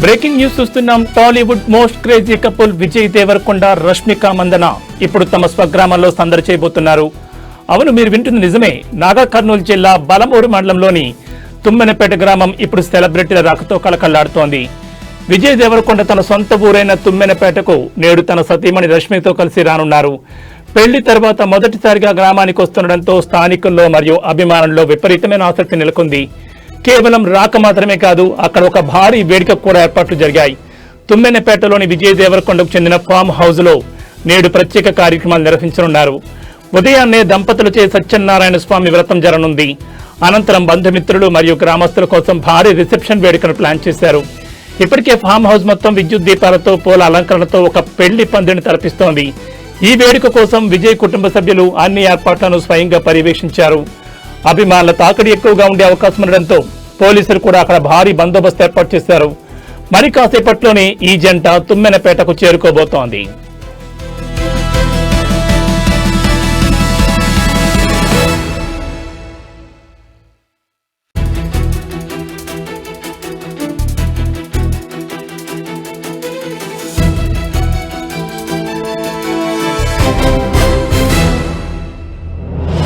Breaking news చూస్తున్నాం. Tollywood most crazy couple Vijay Deverakonda, Rashmika Mandanna ఇప్పుడు తమ స్వగ్రామంలో సందడి చేయబోతున్నారు. అవును, మీరు వింటుంది నిజమే. నాగర్ కర్నూలు జిల్లా బలమూరు మండలంలోని తుమ్మెనపేట గ్రామం ఇప్పుడు సెలబ్రిటీల రాకతో కలకల్లాడుతోంది. విజయ్ దేవరకొండ తన సొంత ఊరైన తుమ్మెనపేటకు నేడు తన సతీమణి రష్మితో కలిసి రానున్నారు. పెళ్లి తర్వాత మొదటిసారిగా గ్రామానికి వస్తుండటంతో స్థానికుల్లో మరియు అభిమానుల్లో విపరీతమైన ఆసక్తి నెలకొంది. కేవలం రాక మాత్రమే కాదు, అక్కడ ఒక భారీ వేడుక కూడా ఏర్పాట్లు జరిగాయి. తుమ్మెనపేటలోని విజయ్ దేవరకొండకు చెందిన ఫామ్ హౌస్ లో నేడు ప్రత్యేక కార్యక్రమాలు నిర్వహించనున్నారు. ఉదయాన్నే దంపతులచే సత్యనారాయణ స్వామి వ్రతం జరగనుంది. అనంతరం బంధుమిత్రులు మరియు గ్రామస్తుల కోసం భారీ రిసెప్షన్ వేడుకను ప్లాన్ చేశారు. ఇప్పటికే ఫామ్ హౌస్ మొత్తం విద్యుత్ దీపాలతో, పూల అలంకరణతో ఒక పెళ్లి పందిరిని తలపిస్తోంది. ఈ వేడుక కోసం విజయ్ కుటుంబ సభ్యులు అన్ని ఏర్పాట్లను స్వయంగా పర్యవేక్షించారు. అభిమానుల తాకిడి ఎక్కువగా ఉండే అవకాశం ఉండడంతో పోలీసులు కూడా అక్కడ భారీ బందోబస్తు ఏర్పాటు చేశారు. మరి కాసేపట్లోనే ఈ జంట తుమ్మెనపేటకు చేరుకోబోతోంది.